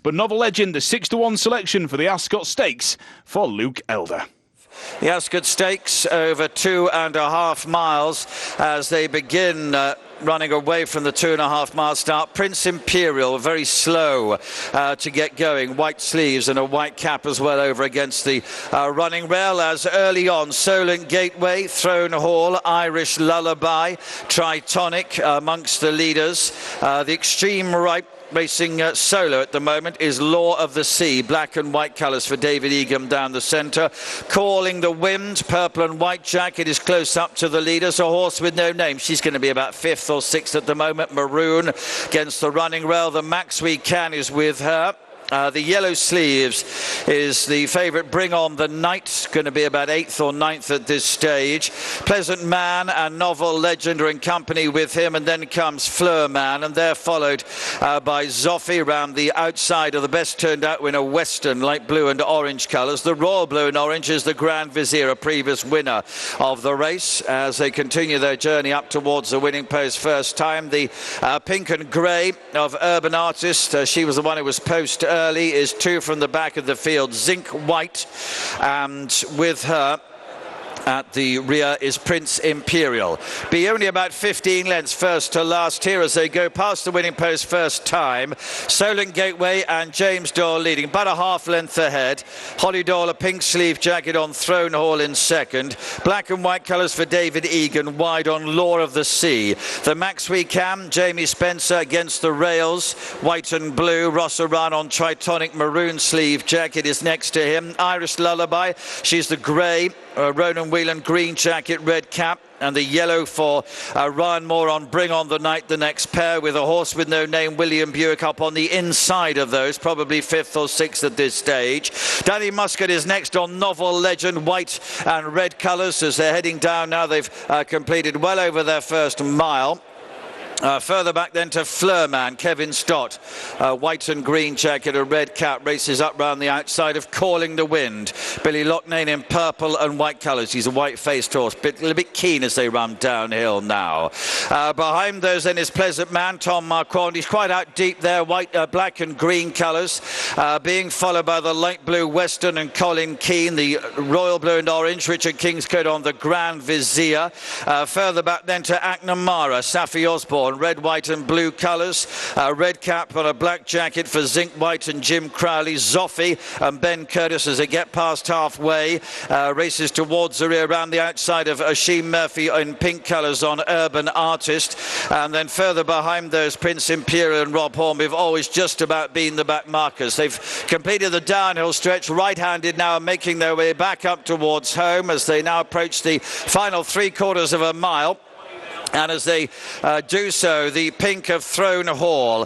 But Novel Legend, the 6-1 selection for the Ascot Stakes for Luke Elder. The Ascot Stakes over 2.5 miles as they begin running away from the 2.5 mile start. Prince Imperial, very slow to get going. White sleeves and a white cap as well over against the running rail, as early on Solent Gateway, Throne Hall, Irish Lullaby, Tritonic amongst the leaders. The extreme right racing solo at the moment is Law of the Sea, black and white colours for David Egan down the centre. Calling the Wind, purple and white jacket, is close up to the leaders. A horse with no name, she's going to be about 5th or 6th at the moment. Maroon against the running rail. The Max We Can is with her. The Yellow Sleeves is the favourite. Bring On the Night, going to be about 8th or 9th at this stage. Pleasant Man and Novel Legend are in company with him, and then comes Fleur Man, and they're followed by Zoffy around the outside of the best turned out winner, Western, light blue and orange colours. The Royal Blue and Orange is the Grand Vizier, a previous winner of the race, as they continue their journey up towards the winning post first time. The Pink and Grey of Urban Artist, she was the one who was post early, is 2 from the back of the field. Zinc White, and with her at the rear is Prince Imperial. Be only about 15 lengths first to last here as they go past the winning post first time. Solent Gateway and James Doyle leading, about a half length ahead. Holly Doyle, a pink sleeve jacket on Throne Hall in second. Black and white colours for David Egan, wide on Law of the Sea. The Max We Can, Jamie Spencer against the rails, white and blue. Ross Aran on Tritonic, maroon sleeve jacket is next to him. Irish Lullaby, she's the grey. Ronan Whelan, green jacket, red cap, and the yellow for Ryan Moore on Bring On the Night, the next pair, with a horse with no name, William Buick, up on the inside of those, probably 5th or 6th at this stage. Danny Muscat is next on Novel Legend, white and red colours as they're heading down now. They've completed well over their first mile. Further back then to Fleur Man, Kevin Stott, white and green jacket, a red cap, races up round the outside of Calling the Wind. Billy Loughnane in purple and white colours. He's a white-faced horse, a little bit keen as they run downhill now. Behind those then is Pleasant Man, Tom Marquand. He's quite out deep there, white, black and green colours, being followed by the light blue Western and Colin Keane, the royal blue and orange, Richard Kingscote on the Grand Vizier. Further back then to Acnamara, Safi Osborne, red, white and blue colours, red cap on a black jacket for Zinc White and Jim Crowley. Zoffy and Ben Curtis as they get past halfway, races towards the rear around the outside of Ashim Murphy in pink colours on Urban Artist, and then further behind those Prince Imperial and Rob Horn. We've always just about been the back markers. They've completed the downhill stretch, right-handed now, making their way back up towards home as they now approach the final 3/4 of a mile. And as they do so, the pink of Throne Hall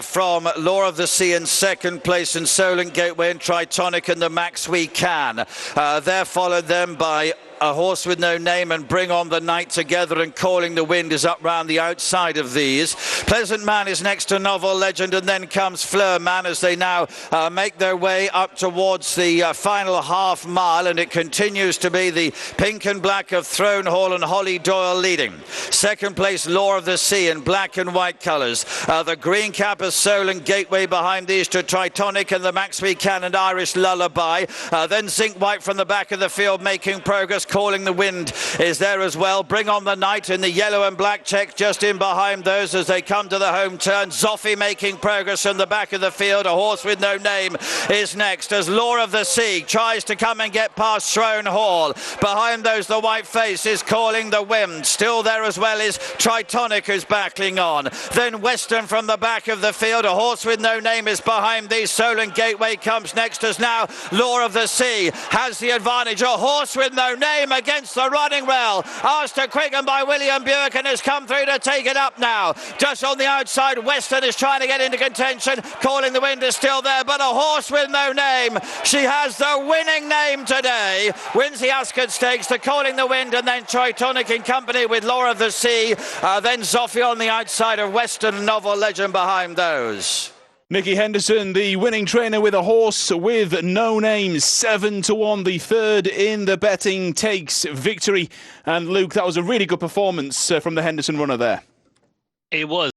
from Law of the Sea in second place, and Solent Gateway and Tritonic and the Max We Can. They're followed then by A Horse with No Name and Bring On the Night together, and Calling the Wind is up round the outside of these. Pleasant Man is next to Novel Legend, and then comes Fleur Man as they now make their way up towards the final half mile, and it continues to be the pink and black of Throne Hall and Holly Doyle leading. Second place, Law of the Sea in black and white colours. The green cap of Solent Gateway behind these to Tritonic and the Max We Can and Irish Lullaby. Then Zinc White from the back of the field making progress. Calling the Wind is there as well. Bring On the Night in the yellow and black check just in behind those as they come to the home turn. Zoffy making progress from the back of the field. A Horse with No Name is next as Law of the Sea tries to come and get past Throne Hall. Behind those, the white face is Calling the Wind. Still there as well is Tritonic, who's battling on. Then Western from the back of the field. A Horse with No Name is behind these. Solent Gateway comes next as now Law of the Sea has the advantage. A Horse with No Name against the running rail, asked to quicken by William Buick, and has come through to take it up now. Just on the outside, Western is trying to get into contention. Calling the Wind is still there, but A Horse with No Name, she has the winning name today, wins the Ascot Stakes. To Calling the Wind, and then Tritonic in company with Law of the Sea, then Zoffy on the outside of Western and Novel Legend behind those. Nicky Henderson, the winning trainer, with A Horse with No Name, 7-1. The third in the betting takes victory. And Luke, that was a really good performance from the Henderson runner there. It was.